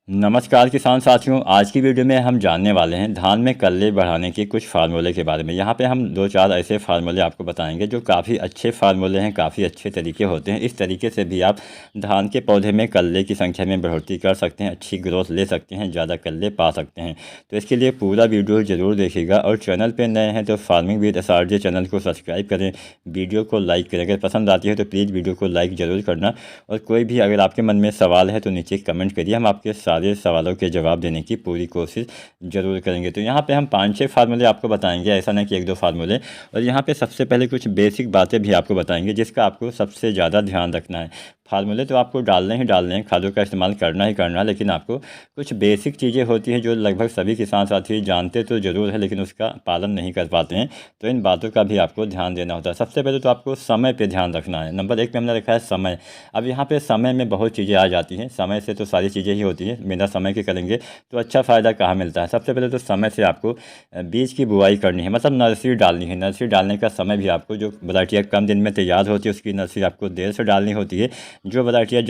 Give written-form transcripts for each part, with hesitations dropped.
नमस्कार किसान साथियों। आज की वीडियो में हम जानने वाले हैं धान में कल्ले बढ़ाने के कुछ फार्मूले के बारे में। यहाँ पे हम दो चार ऐसे फार्मूले आपको बताएंगे जो काफ़ी अच्छे फार्मूले हैं, काफ़ी अच्छे तरीके होते हैं। इस तरीके से भी आप धान के पौधे में कल्ले की संख्या में बढ़ोतरी कर सकते हैं, अच्छी ग्रोथ ले सकते हैं, ज़्यादा कल्ले पा सकते हैं। तो इसके लिए पूरा वीडियो ज़रूर देखिएगा और चैनल पर नए हैं तो फार्मिंग विद SRJ चैनल को सब्सक्राइब करें, वीडियो को लाइक करें। अगर पसंद आती है तो प्लीज़ वीडियो को लाइक ज़रूर करना। और कोई भी अगर आपके मन में सवाल है तो नीचे कमेंट करिए, हम आपके सारे सवालों के जवाब देने की पूरी कोशिश ज़रूर करेंगे। तो यहाँ पे हम 5-6 फार्मूले आपको बताएंगे, ऐसा नहीं कि 1-2 फार्मूले। और यहाँ पे सबसे पहले कुछ बेसिक बातें भी आपको बताएंगे जिसका आपको सबसे ज़्यादा ध्यान रखना है। फार्मूले तो आपको डालने ही डालने हैं, खादों का इस्तेमाल करना ही करना है, लेकिन आपको कुछ बेसिक चीज़ें होती हैं जो लगभग सभी किसान साथी जानते तो ज़रूर है लेकिन उसका पालन नहीं कर पाते हैं। तो इन बातों का भी आपको ध्यान देना होता है। सबसे पहले तो आपको समय पे ध्यान रखना है। नंबर 1 पे हमने रखा है समय। अब यहाँ पे समय में बहुत चीज़ें आ जाती हैं, समय से तो सारी चीज़ें ही होती हैं। बिना समय के करेंगे तो अच्छा फ़ायदा कहाँ मिलता है। सबसे पहले तो समय से आपको बीज की बुआई करनी है, मतलब नर्सरी डालनी है। नर्सरी डालने का समय भी आपको, जो वैरायटियाँ कम दिन में तैयार होती है उसकी नर्सरी आपको देर से डालनी होती है। जो वैरायटियाँ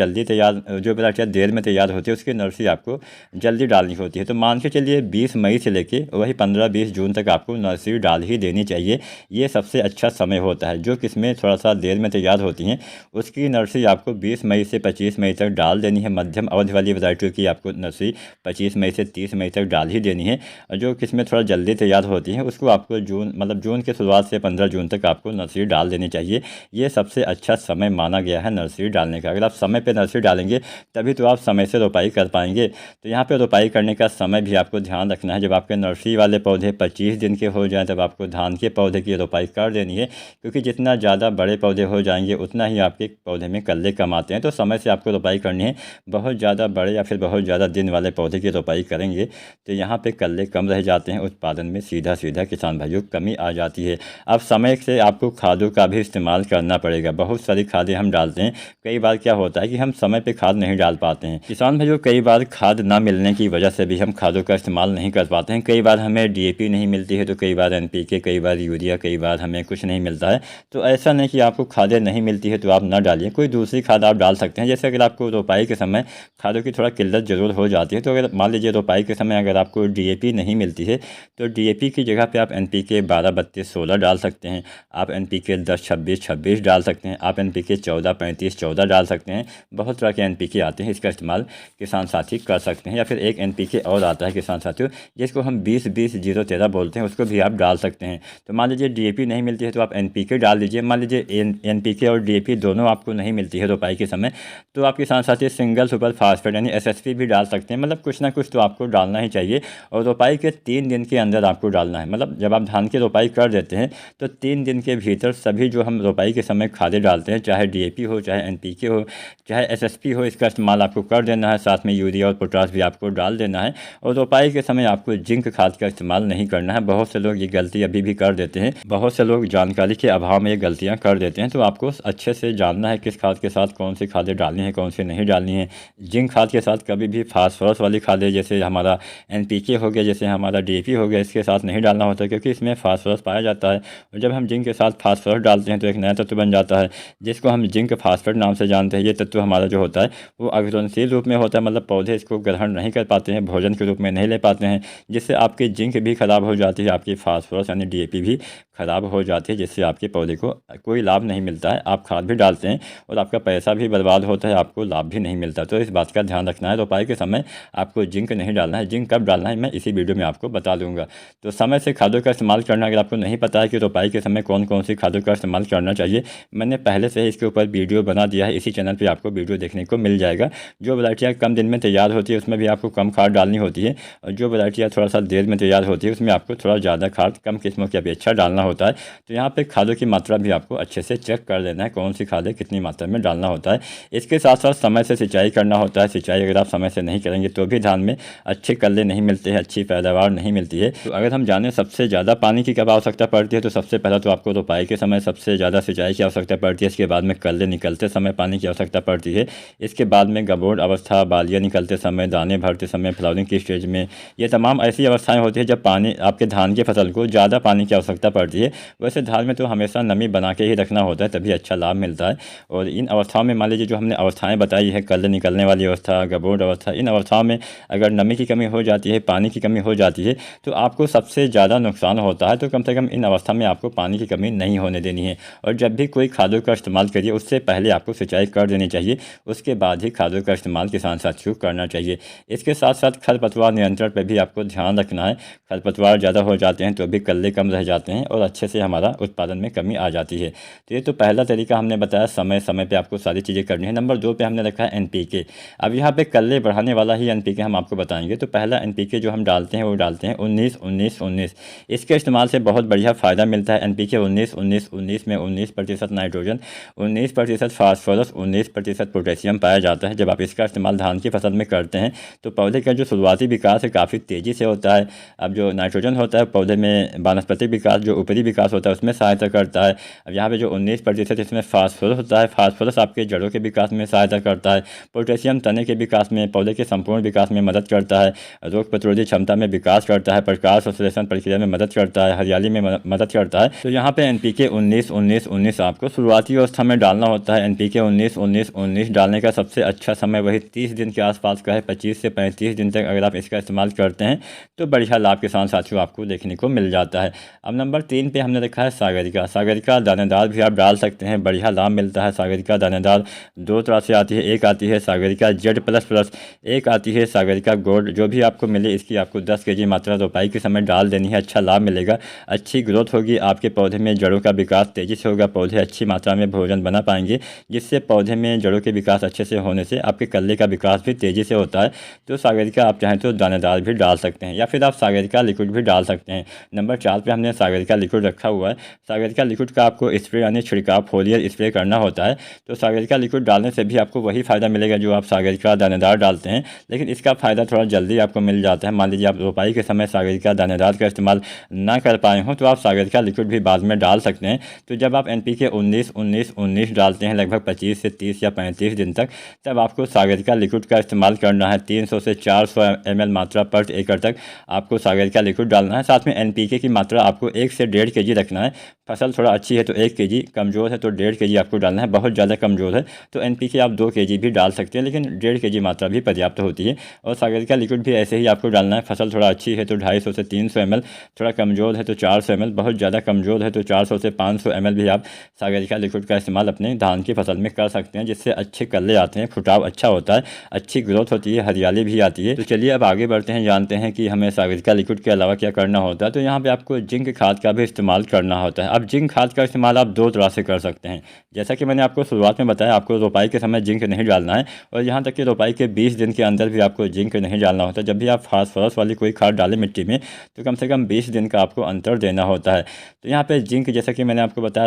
देर में तैयार होती है उसकी नर्सरी आपको जल्दी डालनी होती है। तो मान के चलिए 20 मई से लेके वही 15-20 जून तक आपको नर्सरी डाल ही देनी चाहिए। ये सबसे अच्छा समय होता है। जो किस्में थोड़ा सा देर में तैयार होती हैं उसकी नर्सरी आपको 20 मई से 25 मई तक डाल देनी है। मध्यम अवधि वाली वैरायटियों की आपको नर्सरी 25 मई से 30 मई तक डाल ही देनी है। और जो किस्में थोड़ा जल्दी तैयार होती हैं उसको आपको जून के शुरुआत से 15 जून तक आपको नर्सरी डाल देनी चाहिए। ये सबसे अच्छा समय माना गया है नर्सरी डालने का। अगर आप समय पे नर्सरी डालेंगे तभी तो आप समय से रोपाई कर पाएंगे। तो यहाँ पे रोपाई करने का समय भी आपको ध्यान रखना है। जब आपके नर्सरी वाले पौधे 25 दिन के हो जाएं तब आपको धान के पौधे की रोपाई कर देनी है, क्योंकि जितना ज़्यादा बड़े पौधे हो जाएंगे उतना ही आपके पौधे में कल्ले कम आते हैं। तो समय से आपको रोपाई करनी है। बहुत ज़्यादा बड़े या फिर बहुत ज़्यादा दिन वाले पौधे की रोपाई करेंगे तो यहाँ पर कल्ले कम रह जाते हैं, उत्पादन में सीधा सीधा किसान भाइयों कमी आ जाती है। अब समय से आपको खादों का भी इस्तेमाल करना पड़ेगा। बहुत सारी खादें हम डालते हैं, कई बार क्या होता है कि हम समय पे खाद नहीं डाल पाते हैं। किसान भाइयों, कई बार खाद ना मिलने की वजह से भी हम खादों का इस्तेमाल नहीं कर पाते हैं। कई बार हमें DAP नहीं मिलती है तो कई बार NPK, कई बार यूरिया, कई बार हमें कुछ नहीं मिलता है। तो ऐसा नहीं कि आपको खादें नहीं मिलती है तो आप ना डालिए, कोई दूसरी खाद आप डाल सकते हैं। जैसे अगर आपको रोपाई के समय खादों की थोड़ा किल्लत ज़रूर हो जाती है तो अगर मान लीजिए रोपाई के समय अगर आपको DAP नहीं मिलती है तो DAP की जगह पर आप NPK 12-32-16 डाल सकते हैं। आप NPK 10-26-26 डाल सकते हैं। आप NPK 14-35-14 डाल सकते हैं। बहुत तरह के NPK आते हैं, इसका इस्तेमाल किसान साथी कर सकते हैं। या फिर एक NPK और आता है किसान साथियों जिसको हम 20-20-0-13 बोलते हैं, उसको भी आप डाल सकते हैं। तो मान लीजिए DAP नहीं मिलती है तो आप NPK डाल दीजिए। मान लीजिए NPK और DAP दोनों आपको नहीं मिलती है रोपाई के समय तो आप किसान साथी सिंगल सुपर फास्फेट यानी SSP भी डाल सकते हैं। मतलब कुछ ना कुछ तो आपको डालना ही चाहिए। और रोपाई के 3 दिन के अंदर आपको डालना है। मतलब जब आप धान की रोपाई कर देते हैं तो 3 दिन के भीतर सभी जो हम रोपाई के समय खादें डालते हैं, चाहे DAP हो, चाहे NPK हो, चाहे SSP हो, इसका इस्तेमाल आपको कर देना है। साथ में यूरिया और पोटाश भी आपको डाल देना है। और रोपाई के समय आपको जिंक खाद का इस्तेमाल नहीं करना है। बहुत से लोग ये गलती अभी भी कर देते हैं, बहुत से लोग जानकारी के अभाव में ये गलतियां कर देते हैं। तो आपको अच्छे से जानना है किस खाद के साथ कौन सी खादें डालनी है, कौन सी नहीं डालनी है। जिंक खाद के साथ कभी भी फास्फोरस वाली खादें जैसे हमारा NPK हो गया, जैसे हमारा DAP हो गया, इसके साथ नहीं डालना होता क्योंकि इसमें फास्फोरस पाया जाता है। और जब हम जिंक के साथ फास्फोरस डालते हैं तो एक नया तत्व बन जाता है जिसको हम जिंक फास्फेट नाम से जानते हैं। ये तत्व हमारा जो होता है वो अघुलनशील रूप में होता है, मतलब पौधे इसको ग्रहण नहीं कर पाते हैं, भोजन के रूप में नहीं ले पाते हैं, जिससे आपकी जिंक भी खराब हो जाती है, आपकी फास्फोरस यानी DAP भी खराब हो जाती है, जिससे आपके पौधे को कोई लाभ नहीं मिलता है। आप खाद भी डालते हैं और आपका पैसा भी बर्बाद होता है, आपको लाभ भी नहीं मिलता। तो इस बात का ध्यान रखना है। रोपाई के समय आपको जिंक नहीं डालना है। जिंक कब डालना है मैं इसी वीडियो में आपको बता दूंगा। तो समय से खादों का इस्तेमाल करना, अगर आपको नहीं पता है कि रोपाई के समय कौन कौन सी खादों का इस्तेमाल करना चाहिए, मैंने पहले से ही इसके ऊपर वीडियो बना दिया है। इसी चैनल पे आपको वीडियो देखने को मिल जाएगा। जो वैरायटियाँ कम दिन में तैयार होती है उसमें भी आपको कम खाद डालनी होती है, और जो वैरायटियाँ थोड़ा सा देर में तैयार होती है उसमें आपको थोड़ा ज़्यादा खाद कम किस्मों की अपेक्षा डालना होता है। तो यहाँ पे खादों की मात्रा भी आपको अच्छे से चेक कर लेना है, कौन सी खादें कितनी मात्रा में डालना होता है। इसके साथ साथ समय से सिंचाई करना होता है। सिंचाई अगर आप समय से नहीं करेंगे तो भी धान में अच्छे कल्ले नहीं मिलते हैं, अच्छी पैदावार नहीं मिलती है। तो अगर हम जाने सबसे ज़्यादा पानी की कब आवश्यकता पड़ती है, तो सबसे पहला तो आपको रोपाई के समय सबसे ज़्यादा सिंचाई की आवश्यकता पड़ती है। इसके बाद में कल्ले निकलते समय पानी की आवश्यकता पड़ती है। इसके बाद में गबोड़ अवस्था, बालियाँ निकलते समय, दाने भरते समय, फ्लावरिंग की स्टेज में, ये तमाम ऐसी अवस्थाएं होती है जब पानी आपके धान की फसल को ज़्यादा पानी की आवश्यकता पड़ती है। वैसे धान में तो हमेशा नमी बना के ही रखना होता है, तभी अच्छा लाभ मिलता है। और इन अवस्थाओं में मान लीजिए जो हमने अवस्थाएँ बताई है, कल्ले निकलने वाली अवस्था, गबोड़ अवस्था, इन अवस्थाओं में अगर नमी की कमी हो जाती है, पानी की कमी हो जाती है, तो आपको सबसे ज़्यादा नुकसान होता है। तो कम से कम इन अवस्था में आपको पानी की कमी नहीं होने देनी है। और जब भी कोई खादों का इस्तेमाल करिए, उससे पहले आपको सिंचाई कर देनी चाहिए, उसके बाद ही खादों का इस्तेमाल किसान साथियों को करना चाहिए। इसके साथ साथ खरपतवार नियंत्रण पर भी आपको ध्यान रखना है। खरपतवार ज़्यादा हो जाते हैं तो भी कल्ले कम रह जाते हैं और अच्छे से हमारा उत्पादन में कमी आ जाती है। तो ये तो पहला तरीका हमने बताया, समय समय पे आपको सारी चीज़ें करनी है। नंबर 2 पे हमने रखा है NPK। अब यहाँ पे कल्ले बढ़ाने वाला ही NPK हम आपको बताएंगे। तो पहला NPK जो हम डालते हैं वो डालते हैं 19-19-19। इसके इस्तेमाल से बहुत बढ़िया फ़ायदा मिलता है। NPK 19-19-19 में 19% नाइट्रोजन, 19% फास्फोरस, 19% पोटेशियम पाया जाता है। जब आप इसका इस्तेमाल धान की फसल में करते हैं तो पौधे का जो शुरुआती विकास है काफ़ी तेज़ी से होता है। अब जो नाइट्रोजन होता है पौधे में वानस्पतिक विकास, जो ऊपरी विकास होता है उसमें सहायता करता है। अब यहाँ पे जो 19% इसमें फास्फोरस होता है, फास्फोरस आपके जड़ों के विकास में सहायता करता है। पोटेशियम तने के विकास में, पौधे के संपूर्ण विकास में मदद करता है। रोग प्रतिरोधी क्षमता में विकास करता है, प्रकाश संश्लेषण प्रक्रिया में मदद करता है, हरियाली में मदद करता है। तो यहाँ पे NPK 19-19-19 आपको शुरुआती अवस्था में डालना होता है। NPK 19-19-19 डालने का सबसे अच्छा समय वही 30 दिन के आसपास का है। 25 से 35 दिन तक अगर आप इसका इस्तेमाल करते हैं तो बढ़िया लाभ किसान साथियों आपको देखने को मिल जाता है। अब नंबर 3 पे हमने रखा है सागरिका। सागरिका दानेदार भी आप डाल सकते हैं, बढ़िया लाभ मिलता है। सागरिका दानेदार दो तरह से आती है, एक आती है सागरिका Z++, एक आती है सागरिका गोल्ड। जो भी आपको मिले इसकी आपको 10 kg मात्रा रोपाई के समय डाल देनी है। अच्छा लाभ मिलेगा, अच्छी ग्रोथ होगी, आपके पौधे में जड़ों का विकास तेज़ी से होगा, पौधे अच्छी मात्रा में भोजन बना पाएंगे, जिससे पौधे में जड़ों के विकास अच्छे से होने से आपके कल्ले का विकास भी तेज़ी से होता है। तो सागरिका आप चाहें तो दानेदार भी डाल सकते हैं या फिर आप सागरिका लिक्विड भी डाल सकते हैं। नंबर 4 पे हमने सागरिका लिक्विड रखा हुआ है। सागरिका लिक्विड का आपको स्प्रे यानी छिड़काव, फोलियर स्प्रे करना होता है। तो सागरिका लिक्विड डालने से भी आपको वही फ़ायदा मिलेगा जो आप सागरिका दानेदार डालते हैं, लेकिन इसका फ़ायदा थोड़ा जल्दी आपको मिल जाता है। मान लीजिए आप रोपाई के समय सागरिका दानेदार का इस्तेमाल ना कर पाए हों तो आप सागरिका लिक्विड भी बाद में डाल सकते हैं। तो जब आप NPK 19-19-19 डालते हैं लगभग 25 से 30 या 35 दिन तक, तब आपको सागरिका लिक्विड का इस्तेमाल करना है। 300 से 400 ml मात्रा पर एकड़ तक आपको सागरिका लिक्विड डालना है। साथ में NPK की मात्रा आपको 1 से 1.5 kg रखना है। फसल थोड़ा अच्छी है तो 1 kg, कमज़ोर है तो 1.5 kg आपको डालना है। बहुत ज़्यादा कमज़ोर है तो NPK आप 2 kg भी डाल सकते हैं, लेकिन 1.5 kg मात्रा भी पर्याप्त होती है। और सागरिका लिक्विड भी ऐसे ही आपको डालना है। फसल थोड़ा अच्छी है तो 250 से 300 ml, थोड़ा कमज़ोर है तो 400 ml, बहुत ज़्यादा कमज़ोर है तो 400 से 500 ml भी आप सागरिका लिक्विड का इस्तेमाल अपने धान की फसल में कर सकते हैं, जिससे अच्छे कल्ले आते हैं, फुटाव अच्छा होता है, अच्छी ग्रोथ होती है, हरियाली भी आती है। तो चलिए अब आगे बढ़ते हैं, जानते हैं कि हमें सागरिका लिक्विड के अलावा क्या करना होता है। तो यहाँ पे आपको जिंक खाद का भी इस्तेमाल करना होता है। अब जिंक खाद का इस्तेमाल आप 2 तरह से कर सकते हैं। जैसा कि मैंने आपको शुरुआत में बताया, आपको रोपाई के समय जिंक नहीं डालना है, और यहाँ तक कि रोपाई के 20 दिन के अंदर भी आपको जिंक नहीं डालना होता। जब भी आप फास्फोरस वाली कोई खाद डालें मिट्टी में तो कम से कम 20 दिन का आपको अंतर देना होता है। तो यहाँ पे जिंक जैसा कि मैंने आपको बताया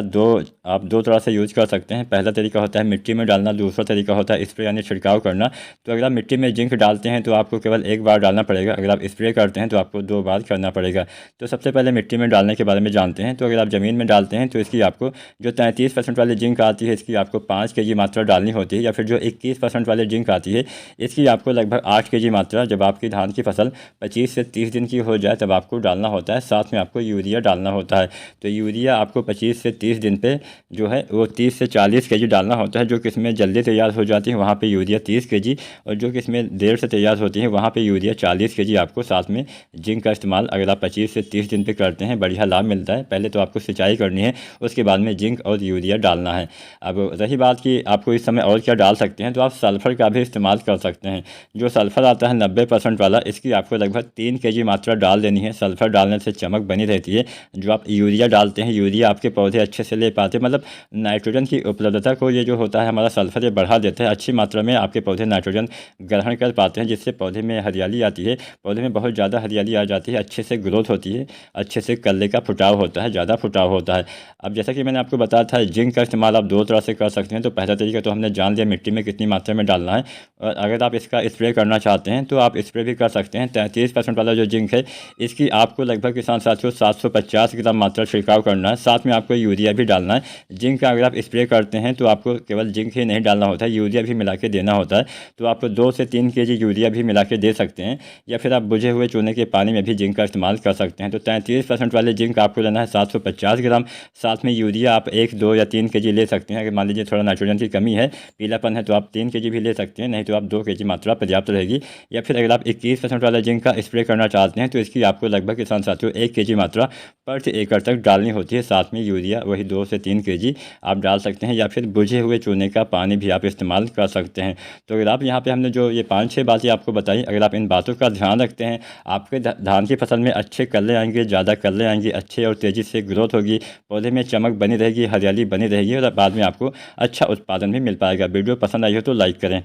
आप दो तरह से यूज कर सकते हैं। पहला तरीका होता है मिट्टी में डालना, दूसरा तरीका होता है स्प्रे यानी छिड़काव करना। तो अगर आप मिट्टी में जिंक डालते हैं तो आपको केवल 1 बार डालना पड़ेगा, अगर आप स्प्रे करते हैं तो आपको 2 बार करना पड़ेगा। तो सबसे पहले मिट्टी में डालने के बारे में जानते हैं। तो अगर आप ज़मीन में डालते हैं तो इसकी आपको जो 33% वाली जिंक आती है इसकी आपको 5 kg मात्रा डालनी होती है, या फिर जो 21% वाली जिंक आती है इसकी आपको लगभग 8 kg मात्रा जब आपकी धान की फसल 25 से 30 दिन की हो जाए तब आपको डालना होता है। साथ में आपको यूरिया डालना होता है। तो यूरिया आपको 25 से 30 दिन पे जो है वो 30 से 40 kg डालना होता है। जो किस्में जल्दी तैयार हो जाती हैं वहाँ पे यूरिया 30 kg, और जो किस्में देर से तैयार होती हैं वहाँ पे यूरिया 40 kg आपको साथ में जिंक का इस्तेमाल अगर आप 25 से 30 दिन पे करते हैं बढ़िया लाभ मिलता है। पहले तो आपको सिंचाई करनी है, उसके बाद में जिंक और यूरिया डालना है। अब रही बात कि आपको इस समय और क्या डाल सकते हैं, तो आप सल्फ़र का भी इस्तेमाल कर सकते हैं। जो सल्फ़र आता है 90% वाला, इसकी आपको लगभग 3 kg मात्रा डाल देनी है। सल्फ़र डालने से चमक बनी रहती है। जो आप यूरिया डालते हैं, यूरिया आपके पौधे अच्छे से ले पाते हैं, मतलब नाइट्रोजन की उपलब्धता को ये जो होता है हमारा सल्फ़र ये बढ़ा देता है। अच्छी मात्रा में आपके पौधे नाइट्रोजन ग्रहण कर पाते हैं, जिससे पौधे में हरियाली आती है। पौधे में बहुत ज़्यादा हरियाली आ जाती है, अच्छे से ग्रोथ होती है, अच्छे से कल्ले का फुटाव होता है, ज़्यादा फुटाव होता है। अब जैसा कि मैंने आपको बताया था जिंक का इस्तेमाल आप 2 तरह से कर सकते हैं। तो पहला तरीका तो हमने जान लिया मिट्टी में कितनी मात्रा में डालना है, और अगर आप इसका स्प्रे करना चाहते हैं तो आप स्प्रे भी कर सकते हैं। 33% वाला जो जिंक है इसकी आपको लगभग किसान साथियों 750 ग्राम मात्रा छिड़काव करना है। साथ में आपको यूरिया भी डालना है। जिंक का अगर आप स्प्रे करते हैं तो आपको केवल जिंक ही नहीं डालना होता है, यूरिया भी मिला के देना होता है। तो आप 2 से 3 केजी यूरिया भी मिला के दे सकते हैं, या फिर आप बुझे हुए चूने के पानी में भी जिंक का इस्तेमाल कर सकते हैं। तो 33% वाले जिंक आपको लेना है 750 ग्राम। साथ में यूरिया आप 1, 2 या 3 केजी ले सकते हैं। अगर मान लीजिए थोड़ा नाइट्रोजन की कमी है, पीलापन है, तो आप 3 केजी भी ले सकते हैं, नहीं तो आप 2 केजी मात्रा पर्याप्त रहेगी। या फिर अगर आप 21% वाला जिंक का स्प्रे करना चाहते हैं तो इसकी आपको लगभग किसान साथियों 1 केजी मात्रा प्रति एकड़ तक डालनी होती है। साथ में यूरिया वही 2 से 3 केजी आप डाल सकते हैं, या फिर बुझे हुए चूने का पानी भी आप इस्तेमाल कर सकते हैं। तो अगर आप यहाँ पे हमने जो ये 5-6 बातें आपको बताई, अगर आप इन बातों का ध्यान रखते हैं, आपके धान की फसल में अच्छे कल्ले आएंगे, ज़्यादा कल्ले आएंगे, अच्छे और तेज़ी से ग्रोथ होगी, पौधे में चमक बनी रहेगी, हरियाली बनी रहेगी, और बाद में आपको अच्छा उत्पादन भी मिल पाएगा। वीडियो पसंद आई हो तो लाइक करें।